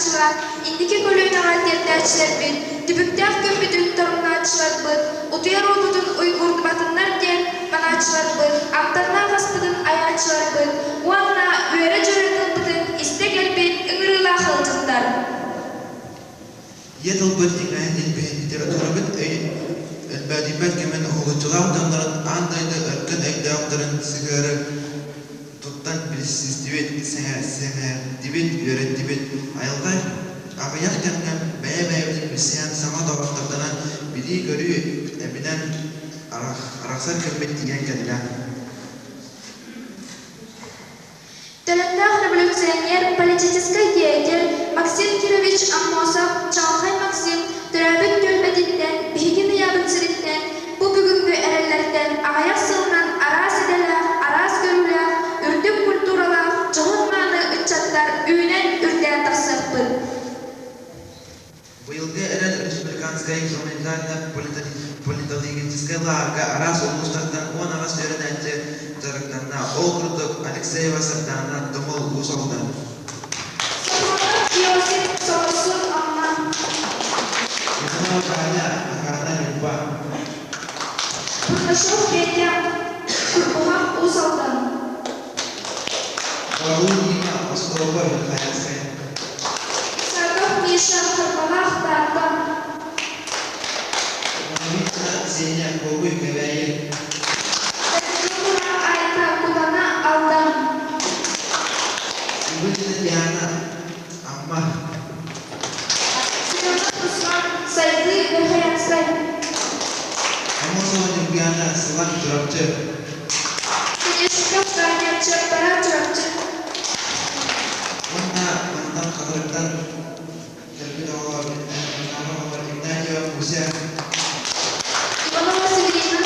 açılan, indiki koluynalar dertçiler bin, dübükten köpüdün torunatçılar bın, utuyar oludun Uygur batınlar diyen manatçılar bın, amtarına gaspıdın ayatçılar bın, uanna üyere cörüdün bıdın, iste gelbin, ıngırıla kılcınlar. Yedil böltingen ilbeğin literatürümün el-badibat kemen oğucular damların andayda ırkın ekdağların sigara tuttan bilisiz dibet seher dibet yöre dibet ayılgar abayak temden beye misyan sama doğaklardan biri görüyor ebiden araksar köpek diyen kediler. Тәләндәх революционер политический деятель Максим Кирович Аммосов, Чалхай Максим, Төрәбит Төлбәдиттән, Биһиги Ноябрьсириттән, бу бүгүнгү эрелләрдән агаяк сылынан арас иделә, арас көрүлә, үрдүк культурала, жогын маны үтчаттар үйнән үрдән тахсыппын. Быйылгы эрел республиканская политологическая лага арас облустардан 10 агас өрәнәтте тарыктанна округдук Алексеева сыртана Домол Усалдан. Иосиф Сорсун Амма. Исма Каля, Акарна Юба. Курдашов Петя, Курбугам Усалдан. Валунина Осколова Михайловская. Садов Миша Курбалах Тардан. Мамица Зеня Ковы Кавяе. Диана Амма. Сайды Бехаянскай. Амосова Нюгиана Сылак Журапчы. Кенешков Ганячы Бара Журапчы. Онна Мантан Кадырыктан Терпидова Игнатьева Муся. Иванова Северина.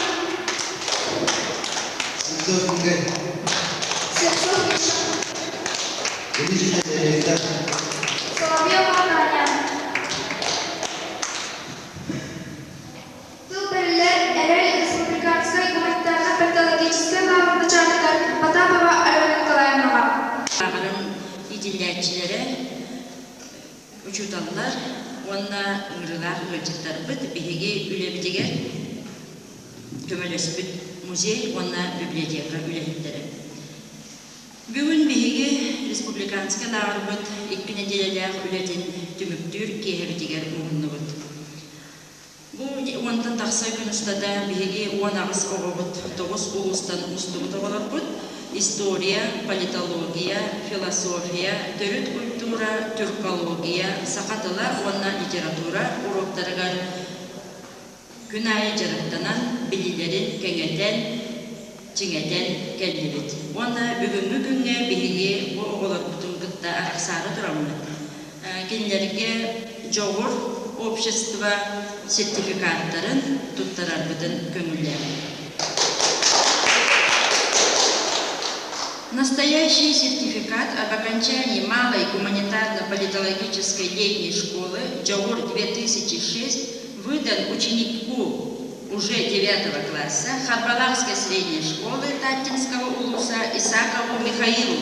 Сидов Игорь. Сергей Миша. Величина Деревда. Соловьева Наня. Тылберлер Эрель Республиканской гуманитарно-педагогической лавы начальника Потапова Алена Николаевна. Ağırın idilliyatçilere uçutanlar, onunla ıngırılar, ıgırcıklar bıt, bihigi ülebidiger kömölösbüt muzey, onunla biblioteka ülehitleri. Bugün bihigi Respublikanska lağırbıt, ikkine dileler ületin tümüktür, kehebitiger uğunluğut. Bu ondan taqsa gün ustada bihigi 10 ağız oğubut, 9 uğustan ustuğut oğularbut, история, политология, философия, төрүт культура, түркология, сақатыла, онна литература уроктарыгар күн айы жарықтанан билилерин кеңетен, чиңетен келдибит. Онна бүгүнгү күнгө биһиги бу оголор бутунгутта араксары турамын. Кинилерге жогор общество сертификаттарын туттарарбытын көңүллер. Настоящий сертификат об окончании малой гуманитарно-политологической летней школы Джаур 2006 выдан ученику уже 9 класса Харбалахской средней школы Таттинского улуса Исакову Михаилу.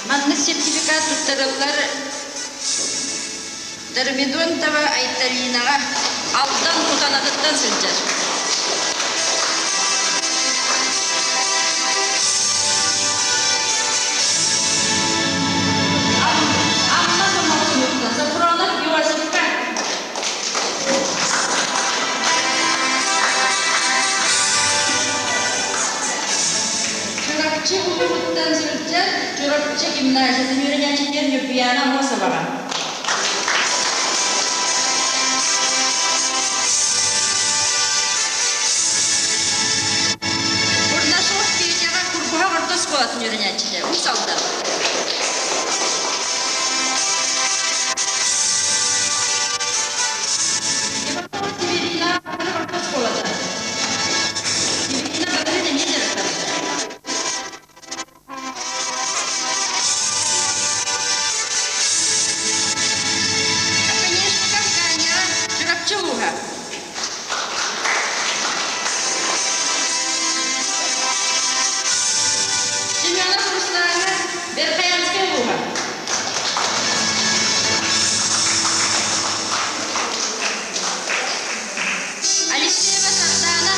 Манны сертификат туттарылар Дармидонтова Айталинага алдан кутанадыттан сылжар. Чурапчы гимназиясын үйренячилер Нюбияна Мосовага. Курдашов Петяга Курбуга орто школасын үйренячилер. Усалда. Иванова Северина орто школада. Северина Гагрина не директор. Семенов Руслан Верхоянская луга. Алексеева Сардана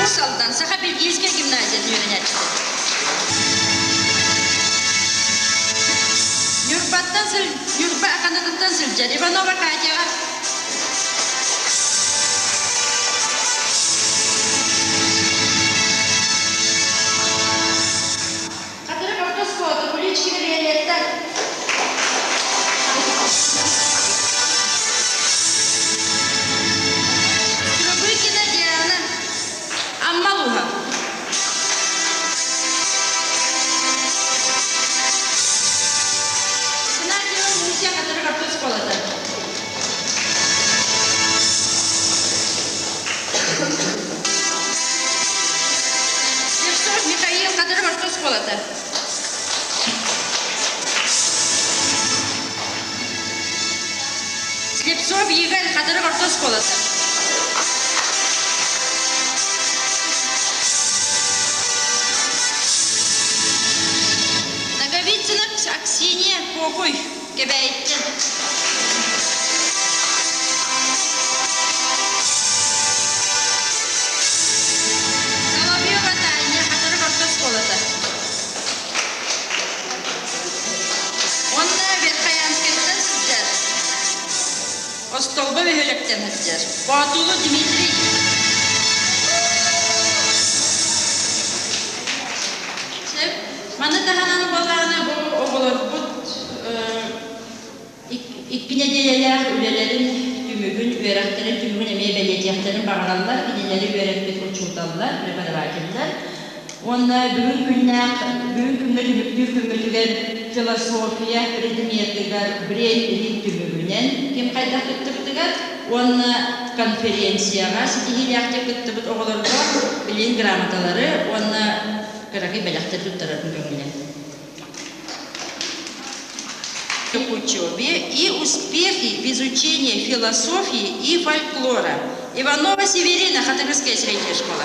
Усалдан Саха-Бельгийская гимназия үйренетті. Нюрба Аканадаттан Сылджар Иванова Катяға. Қатыры Бақтос Фото, Куличкина Виолетта. Трубыкина Диана, Аммалуга. Қатыры Бақтос Фото. Левцов Михаил, Қатыры Бақтос Фото. Слепцов Игорь, Қатыры Бақтос Фото. Наговицына Аксинья Кокуй, Кебейттен. Соловьева Таня, Қатыры Бақтос Фото. Онна Верхоянскайдан Сылджар. Остолба Вехелектен Сылджар. Батулы Дмитрий. Маны тахананы болағына бұл оғылар бұд иккіне деялар үлелерін түмігін, үйерақтарын түмігін әмей бәлетияқтарын бағаналар, кенелері үйерекпет ұчылдалар, преподавательлар. Онда бүгін күнгі түмігілігер философия, предметігер, брейн түмігінен кем қайда күттіптігер, онда конференцияға сетігіліяқты күттібіт оғыларға білен грамоталары, онда Карахи бәләқтер тұттаратын көңілі. В учебе и успехи в изучении философии и фольклора. Иванова Северина, Хатырская средняя школа.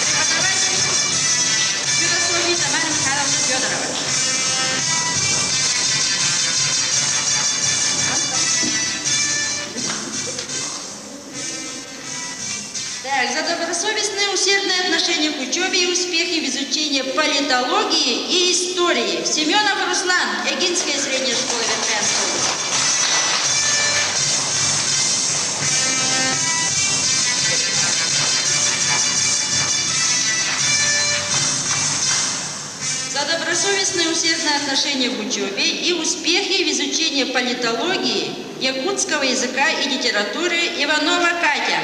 Преподаватель философии Тамара Михайловна Федорова. Так, за добросовестное усердное отношение к учебе и успехи в изучении политологии и истории. Семенов Руслан, Эгинская средняя школа Верхоянской области. За добросовестное усердное отношение к учебе и успехи в изучении политологии, якутского языка и литературы Иванова Катя.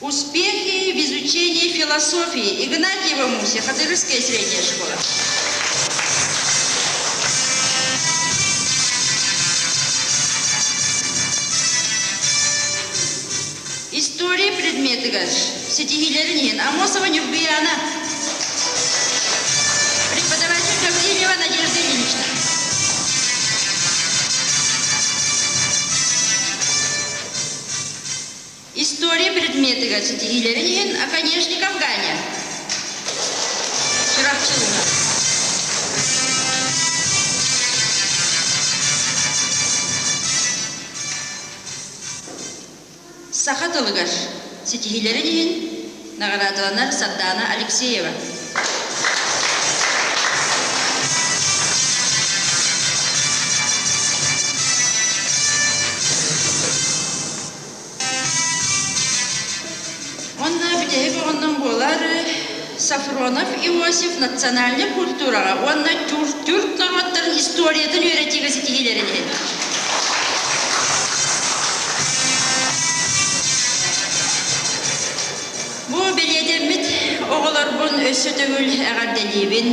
Успехи в изучении философии Игнатьева Муся, Хатырская средняя школа. История предметы гаш. Сетигилеринин. Амосова Нюрбияна. Преподаватель Гаврилева Надежда Ильинична. История предметы гаш. Сетигилеринин. Оконечников Ганя. Ширавчилуна. Сахатылыгар. Сетигилеринин. Наградаланар Сардана Алексеева. Онна битеги ондан болар Сафронов Иосиф национальный культурага. Онна түрк народтарын историятын үйретиге сетигилеринин. Бу беледемит оғылар бұн өссі төгіл әғарделейбін.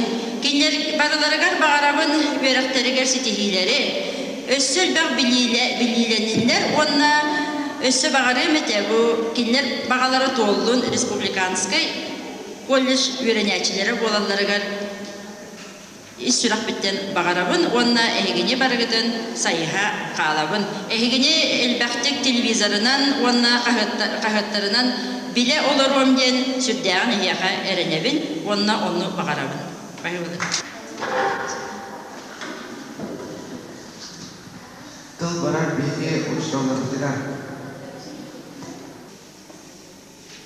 Кенер бағыларығар бағарабын өріқтерігер сетихилері. Өссіл бақ білейленілер, онна өссі бағары мәте бұ кенер бағалары толын республиканскай колледж үйренячілері болаларығар ис сүрах биттен багарабын, онна эхигини барыгытын сайыха каалабын. Эхигини элбахтик телевизорынан, онна кахаттарынан биле олором ден сүрдәган эхиаха эренебин, онна онну багарабын. Тыл барар беге учталдырдыра.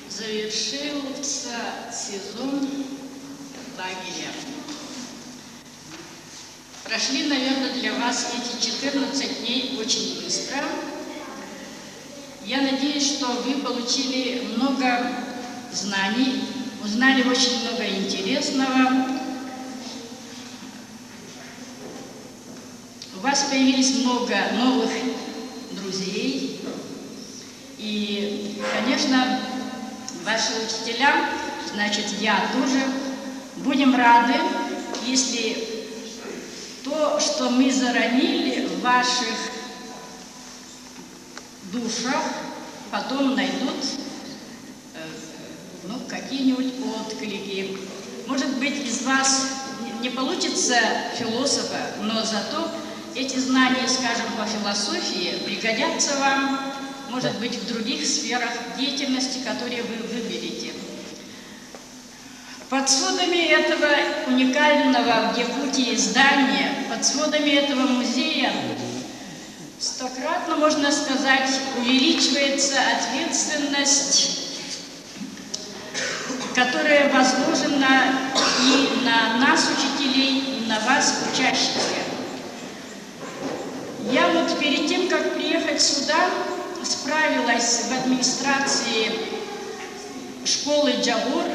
Завершился сезон лагеря. Прошли, наверное, для вас эти 14 дней очень быстро. Я надеюсь, что вы получили много знаний, узнали очень много интересного. У вас появились много новых друзей. И, конечно, ваши учителя, значит, я тоже, будем рады, если то, что мы заронили в ваших душах, потом найдут какие-нибудь отклики. Может быть, из вас не получится философа, но зато эти знания, скажем, по философии пригодятся вам, может быть, в других сферах деятельности, которые вы выберете. Под сводами этого уникального в Якутии здания, под сводами этого музея, стократно, можно сказать, увеличивается ответственность, которая возложена и на нас, учителей, и на вас, учащихся. Я вот перед тем, как приехать сюда, справилась в администрации школы Джагур,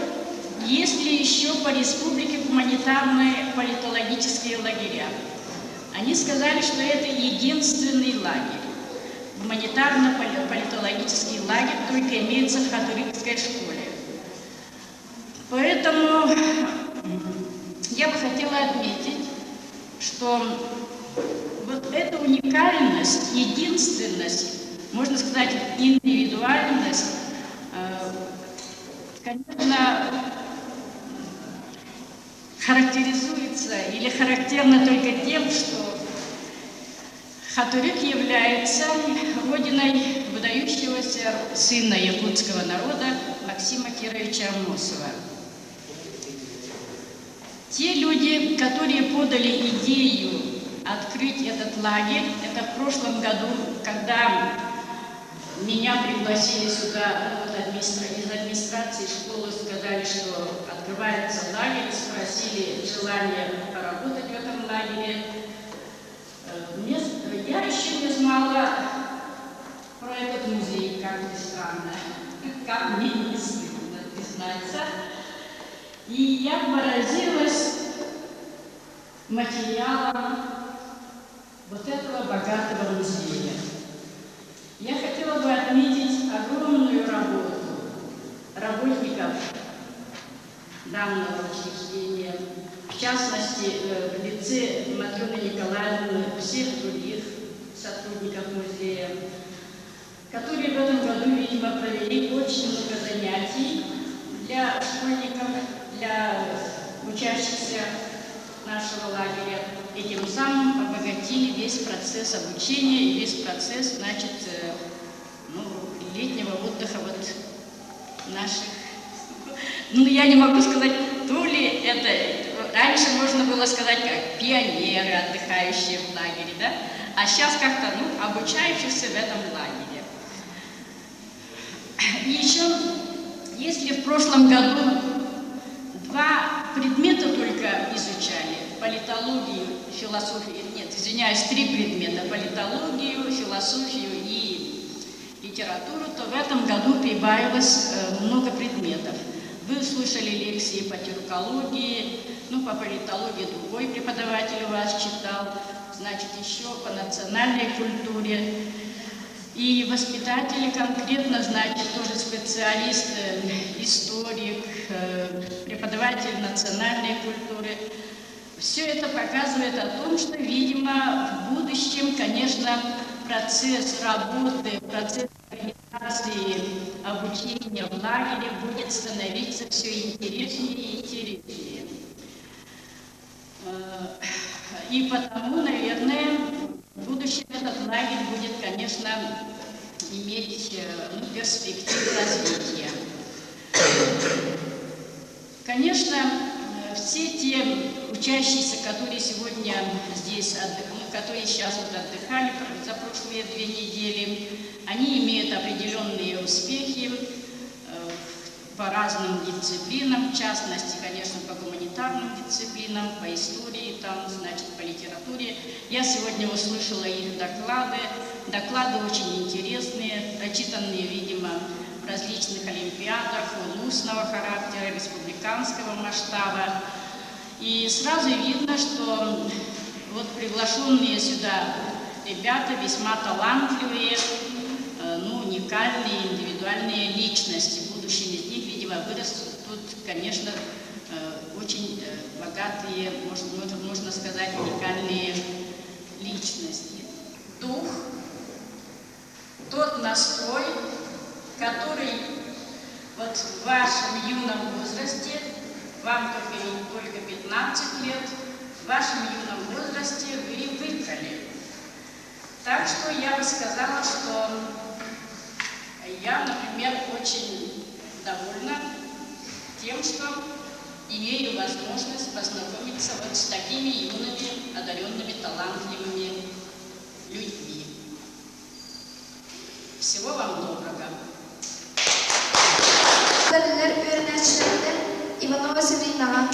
есть ли еще по республике гуманитарные политологические лагеря. Они сказали, что это единственный лагерь. Гуманитарно-политологический лагерь только имеется в Хатурыкской школе. Поэтому я бы хотела отметить, что вот эта уникальность, единственность, можно сказать, индивидуальность, конечно, характеризуется или характерна только тем, что Хатурык является родиной выдающегося сына якутского народа Максима Кировича Амосова. Те люди, которые подали идею открыть этот лагерь, это в прошлом году, когда меня пригласили сюда из администрации школы, сказали, что открывается лагерь, спросили желание поработать в этом лагере. Я еще не знала про этот музей, как ни странно, как мне не стыдно признаться. И я поразилась материалом вот этого богатого музея. Я хотела бы отметить огромную работу работников данного учреждения, в частности, в лице Матрёны Николаевны, всех других сотрудников музея, которые в этом году, видимо, провели очень много занятий для школьников, для учащихся нашего лагеря, и тем самым обогатили весь процесс обучения и весь процесс, значит, летнего отдыха вот наших. Я не могу сказать, то ли это, раньше можно было сказать, как пионеры, отдыхающие в лагере, да? А сейчас как-то, обучающихся в этом лагере. И еще, если в прошлом году 2 предмета только изучали, политологию, философию, нет, извиняюсь, 3 предмета, политологию, философию и литературу, то в этом году прибавилось много предметов. Вы услышали лекции по тюркологии, по политологии другой преподаватель у вас читал, значит, еще по национальной культуре. И воспитатели конкретно, значит, тоже специалист, историк, преподаватель национальной культуры. Все это показывает о том, что, видимо, в будущем, конечно, процесс работы, процесс организации обучения в лагере будет становиться все интереснее и интереснее. И потому, наверное, в будущем этот лагерь будет, конечно, иметь перспективу развития. Конечно, все те учащиеся, которые сегодня здесь, которые сейчас вот отдыхали за прошлые 2 недели, они имеют определенные успехи по разным дисциплинам, в частности, конечно, по гуманитарным дисциплинам, по истории, там, значит, по литературе. Я сегодня услышала их доклады. Доклады очень интересные, прочитанные, видимо, в различных олимпиадах, устного характера, республиканского масштаба. И сразу видно, что вот приглашенные сюда ребята весьма талантливые, уникальные, индивидуальные личности. Будущим из них, видимо, вырастут тут, конечно, очень богатые, можно сказать, уникальные личности. Дух, тот настрой, который вот в вашем юном возрасте, вам только 15 лет, в вашем юном возрасте вы выбрали. Так что я бы сказала, что я, например, очень довольна тем, что имею возможность познакомиться вот с такими юными, одаренными, талантливыми людьми. Всего вам доброго. Иванова Севринова.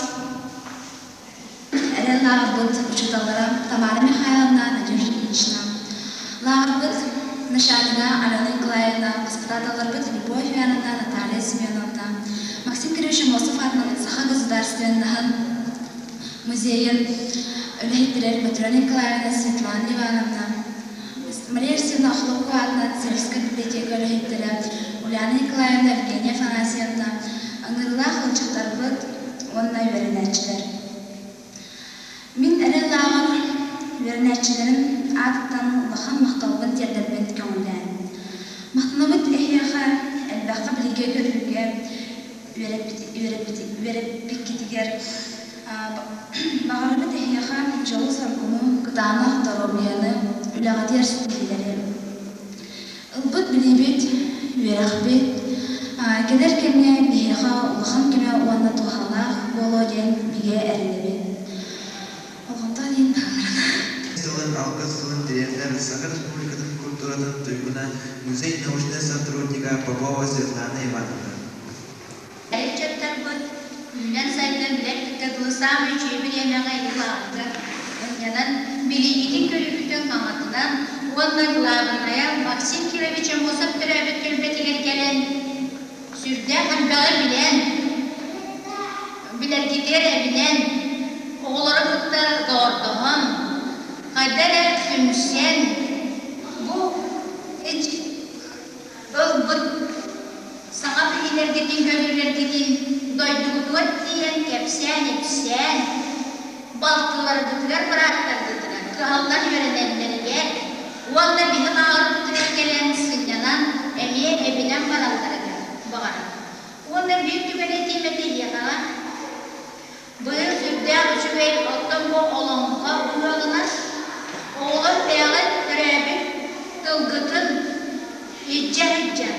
Элла Аббот учиталара Тамара Михайловна, Надежда Ильична. Ларбот Нашалина Алена Николаевна, господа Ларбот Любовь Ивановна, Наталья Семеновна. Максим Кириллович Мосов атынан Саха государственного музея Лехитрер Петра Николаевна, Светлана Ивановна. Мария Арсеньевна Хлопкова атынан Сельская библиотека Лехитрера Ульяна Николаевна, Евгения Афанасьевна. Аңырлах ылчықтарбыт, онна веренәтчілер. Мен әреллағыр веренәтчілерін аттан ұлақан мақталбын тердербен көңілден. Мақтанабыт әйяға әлбәққа білге көрілге вереппік кетігер. Бағарбыт әйяға жауыз арқымы қытаны здоровьяны үләғатер сүтілері. Ұлбыт білебет, верақбет, Кедер кемне бихеха улахан кеме уанна тухалах болоден биге эринебен. Олгонтан ин Сылын алгы сылын директор Саха Республиканың культурадан тойгуна музей научный сотрудника Попова Светлана Ивановна. Әрекеттер бұд, үлен сайдан білектікті дұлысам үші бір емеға илағыды. Онянан билигетін көрігітін маматынан оннан лағынaya Максим Кирович Мосов түрәбіт көлбетігер келен Sürde hanbağı bilen gidere bilen, oğulları kıtta doğurduğum, kadere tümsen, bu sana bilgiler gidin, gönüller gidin, doyduğu diyen, kepsen, etsen, baltıları dıdılar, bıraklar dıdılar, kıhallar yörenenleri gel, oğullar bizim ağır dıdılar gelen sınyanan, emiye ebilen barallara Onlar büyük tümene kıymeti yana, bu sürdüğün üçüveyi ottan bu olanlığa uyuğuna, oğlan beyalı türebi, kılgıtın, hiccan.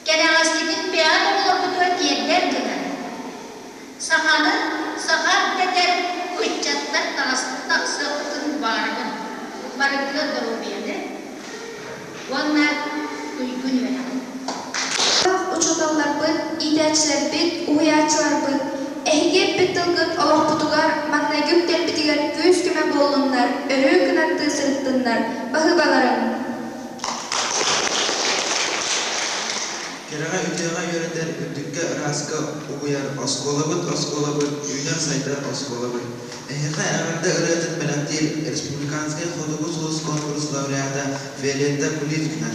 Gene askinin beyalı olur bu dört yerler gıdan. Sakal teker hüccatlar taksıqtın barıgı durubiyeni. Onlar uygun verir. Учуталлар бит, идәчләр бит, уячлар бит. Әйге битылгыт Аллах бутугар, маннагып телбитигер күз көмә болыннар, өрө кынатты сырттыннар, бахыбаларым. Керага ütega yöreter ütükkä raska uyar oskolabıt, üner sayda oskolabıt. Eğer ağırda öğretim belaktil Respublikanski Xodoguz konkurs laureata Feliyette Politkina.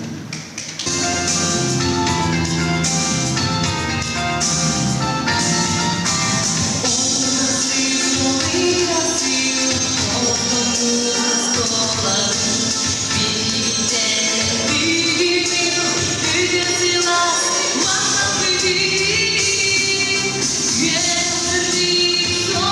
Yesterday, so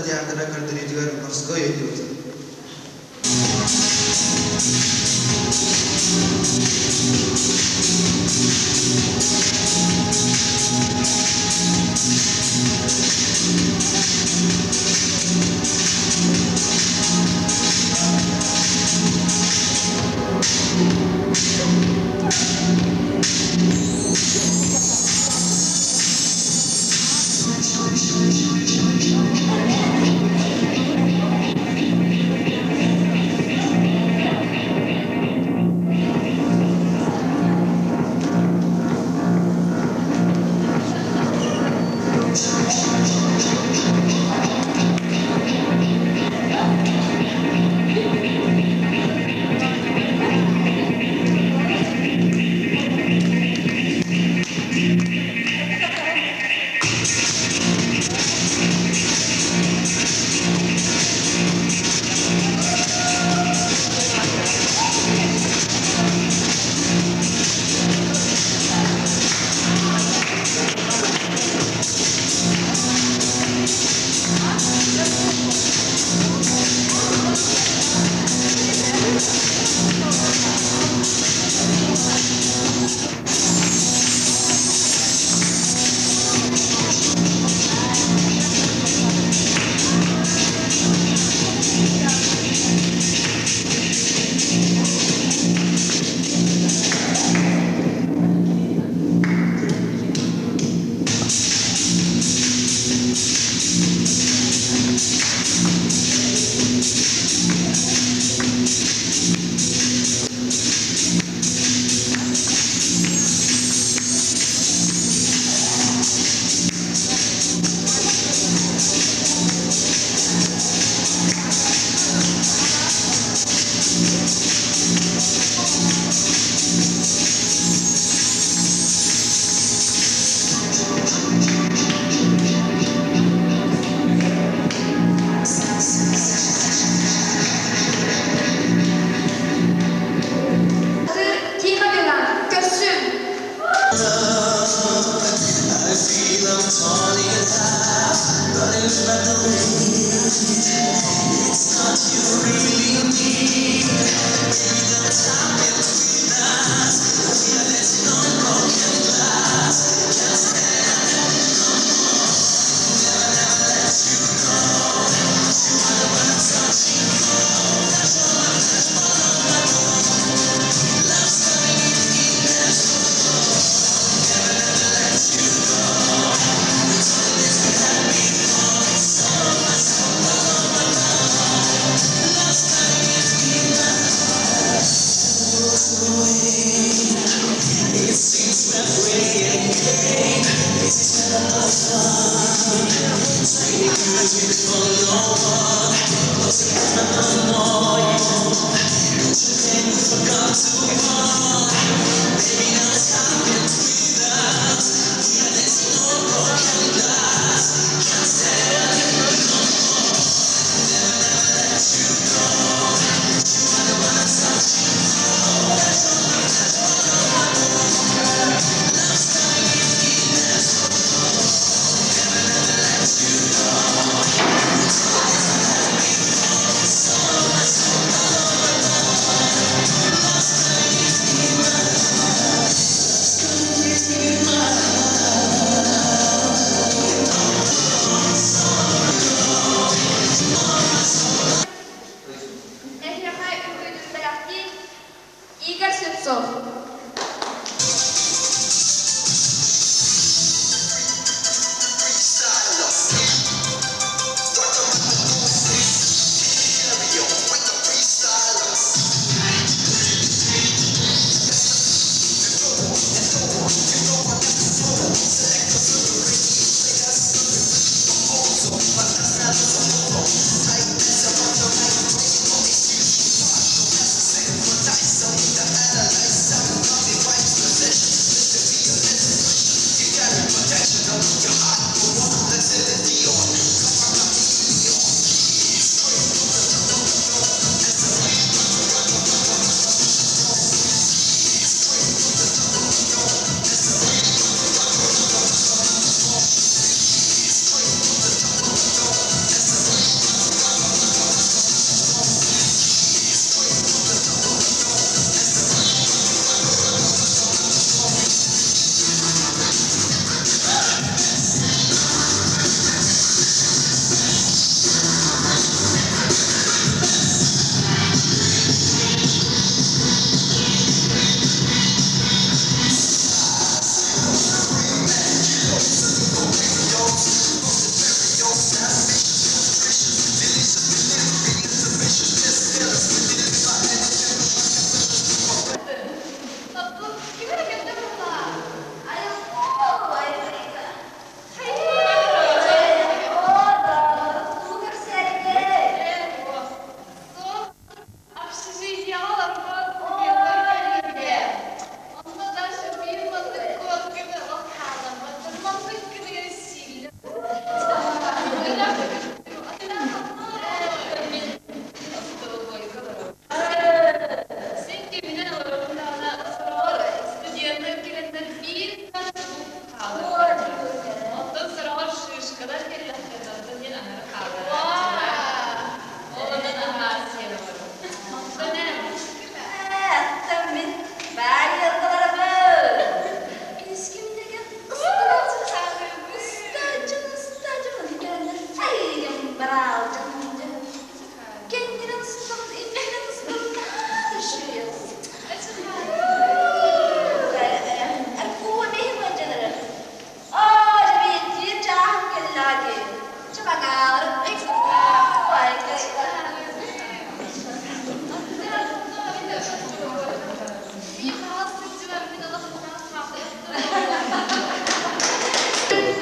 Di antara kartini juga Moskow itu.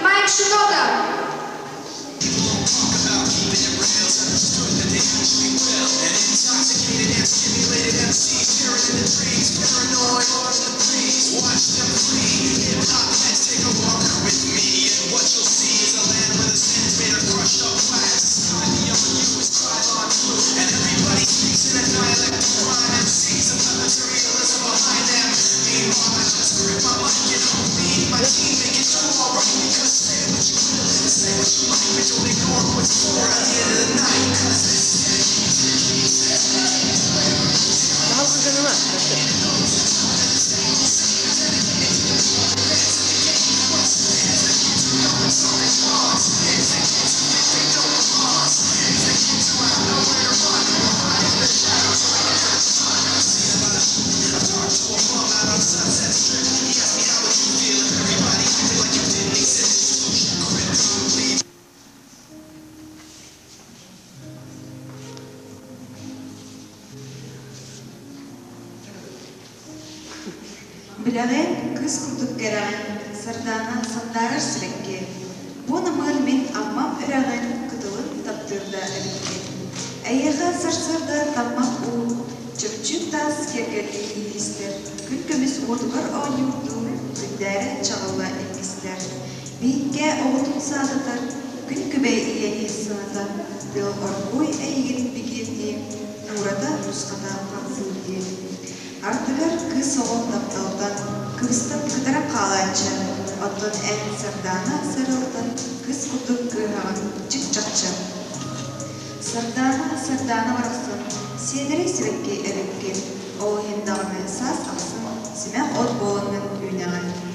Майк Шинода. Bilağın kız kurduk gelen sardana sandarar sürekli. Bu namır min ammam ırağın kıdılın taptırda erikki. Ayağa sarsarda tamam u çöpçük tas kergeli ilisler. Gün kömüz ordugar oynuyordu, gündere çağıla emisler. Bihinke oğudun sağdatar, gün kübey iyeni sığada. Dil orguy eygin bigirdi, nurada nuskada kalsıldi. Artılar kız oğul taptaldan, kıvıstan kıdara kalanca, ondan en sardana sarıldan, kız kutuk kırağın çıkçakça. Sardana varasın, seneri sürekli erikki, o hindağını saz aksın, simek ot boğunun üynağın.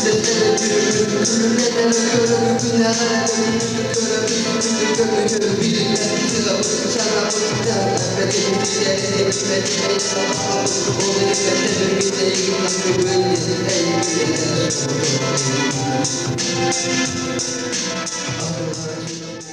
Thank you.